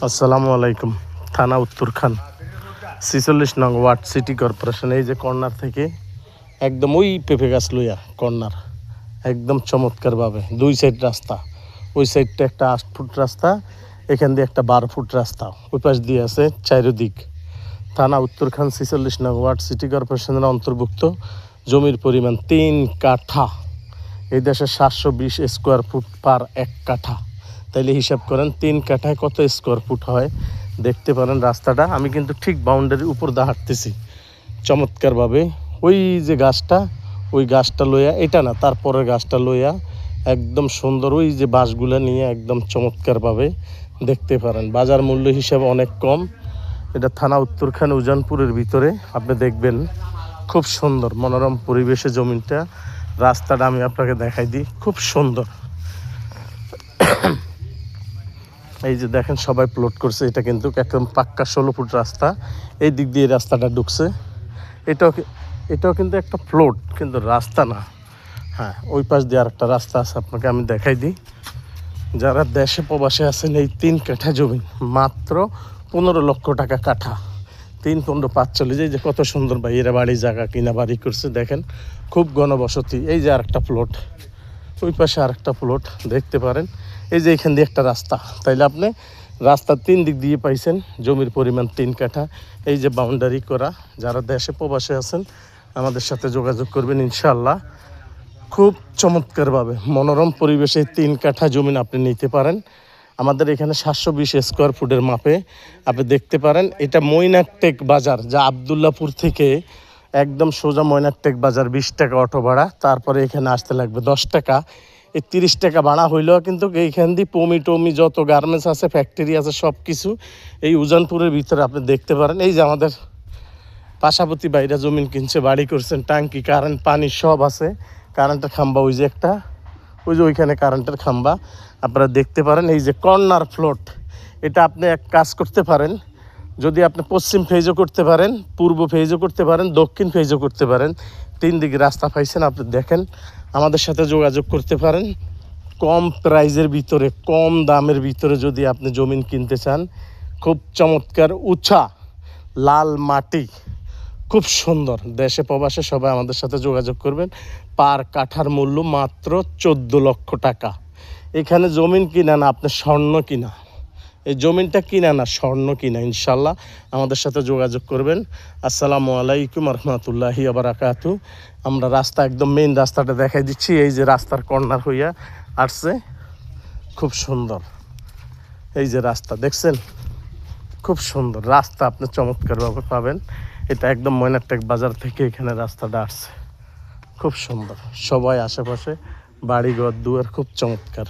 আসসালামু আলাইকুম। থানা উত্তরখান ৪৬ নং ওয়ার্ড সিটি কর্পোরেশন। এই যে কর্নার থেকে একদম ওই পেঁপে গাছ লইয়া কর্নার একদম চমৎকারভাবে দুই সাইড রাস্তা, ওই সাইডটা একটা ৮ ফুট রাস্তা, এখান দিয়ে একটা ১২ ফুট রাস্তা, ওই পাশ দিয়ে আছে চারিদিক। থানা উত্তরখান ৪৬ নং ওয়ার্ড সিটি কর্পোরেশনের অন্তর্ভুক্ত। জমির পরিমাণ ৩ কাঠা। এই দেশে ৭২০ স্কোয়ার ফুট পার ১ কাঠা। তাইলে হিসাব করেন ৩ কাঠায় কত স্কোয়ার ফুট হয়। দেখতে পারেন রাস্তাটা, আমি কিন্তু ঠিক বাউন্ডারির উপর দিয়ে হাঁটতেছি চমৎকারভাবে। ওই যে গাছটা, ওই গাছটা লইয়া, এটা না তারপরের গাছটা লইয়া একদম সুন্দর ওই যে বাঁশগুলো নিয়ে একদম চমৎকারভাবে দেখতে পারেন। বাজার মূল্য হিসাবে অনেক কম। এটা থানা উত্তরখান উজানপুরের ভিতরে। আপনি দেখবেন খুব সুন্দর মনোরম পরিবেশে জমিটা। রাস্তাটা আমি আপনাকে দেখাই দিই, খুব সুন্দর। এই যে দেখেন সবাই প্লট করছে, এটা কিন্তু একদম পাক্কা ১৬ ফুট রাস্তা। এই দিক দিয়ে রাস্তাটা ঢুকছে। এটাও কিন্তু একটা প্লট, কিন্তু রাস্তা না। হ্যাঁ, ওই পাশ দিয়ে আরেকটা রাস্তা আছে, আপনাকে আমি দেখাই দিই। যারা দেশে প্রবাসে আছেন, এই ৩ কাঠা জমি মাত্র ১৫ লক্ষ টাকা কাঠা। ৩-১৫-৪৫। এই যে কত সুন্দর এরা বাড়ি জায়গা কিনা বাড়ি করছে, দেখেন খুব ঘনবসতি। এই যে আরেকটা প্লট, ওই পাশে আরেকটা প্লট দেখতে পারেন। এই যে এখান দিয়ে একটা রাস্তা। তাইলে আপনি রাস্তার ৩ দিক দিয়ে পাইছেন, জমির পরিমাণ ৩ কাঠা। এই যে বাউন্ডারি করা। যারা দেশে প্রবাসে আছেন আমাদের সাথে যোগাযোগ করবেন ইনশাআল্লাহ। খুব চমৎকারভাবে মনোরম পরিবেশে ৩ কাঠা জমি আপনি নিতে পারেন। আমাদের এখানে ৭২০ স্কোয়ার ফুটের মাপে আপনি দেখতে পারেন। এটা মৈনাকটেক বাজার, যা আবদুল্লাপুর থেকে একদম সোজা মৈনাকটেক বাজার। ২০ টাকা অটো ভাড়া, তারপরে এখানে আসতে লাগবে ১০ টাকা। এই ৩০ টাকা ভাড়া হইলেও কিন্তু এইখান দিয়ে টমি যত গার্মেন্টস আছে, ফ্যাক্টরি আছে, সব কিছু এই উজানপুরের ভিতরে আপনি দেখতে পারেন। এই যে আমাদের পাশাপাশি বাইরে জমিন কিনছে, বাড়ি করছেন, ট্যাঙ্কি, কারেন্ট, পানি সব আছে। কারেন্টের খাম্বা ওই যে একটা, ওই যে ওইখানে কারেন্টের খাম্বা আপনারা দেখতে পারেন। এই যে কর্নার প্লট, এটা আপনি এক কাজ করতে পারেন, যদি আপনি পশ্চিম ফেজও করতে পারেন, পূর্ব ফেজও করতে পারেন, দক্ষিণ ফেজও করতে পারেন। ৩ দিকে রাস্তা পাইছেন। আপনি দেখেন, আমাদের সাথে যোগাযোগ করতে পারেন। কম প্রাইজের ভিতরে, কম দামের ভিতরে যদি আপনি জমিন কিনতে চান, খুব চমৎকার উঁচা লাল মাটি, খুব সুন্দর। দেশে প্রবাসে সবাই আমাদের সাথে যোগাযোগ করবেন। পার কাঠার মূল্য মাত্র ১৪ লক্ষ টাকা। এখানে জমিন কিনা না, আপনি স্বর্ণ কিনা। এই জমিনটা কিনা না, স্বর্ণ কিনা। ইনশাল্লাহ আমাদের সাথে যোগাযোগ করবেন। আসসালামু আলাইকুম রহমতুল্লাহি ওয়া বারাকাতু। আমরা রাস্তা একদম মেইন রাস্তাটা দেখাই দিচ্ছি। এই যে রাস্তার কর্নার হইয়া আসছে, খুব সুন্দর। এই যে রাস্তা দেখছেন, খুব সুন্দর রাস্তা, আপনি চমৎকারভাবে পাবেন। এটা একদম মৈনাকটেক বাজার থেকে এখানে রাস্তাটা আসছে, খুব সুন্দর। সবাই আশেপাশে বাড়িঘর দুয়ার, খুব চমৎকার।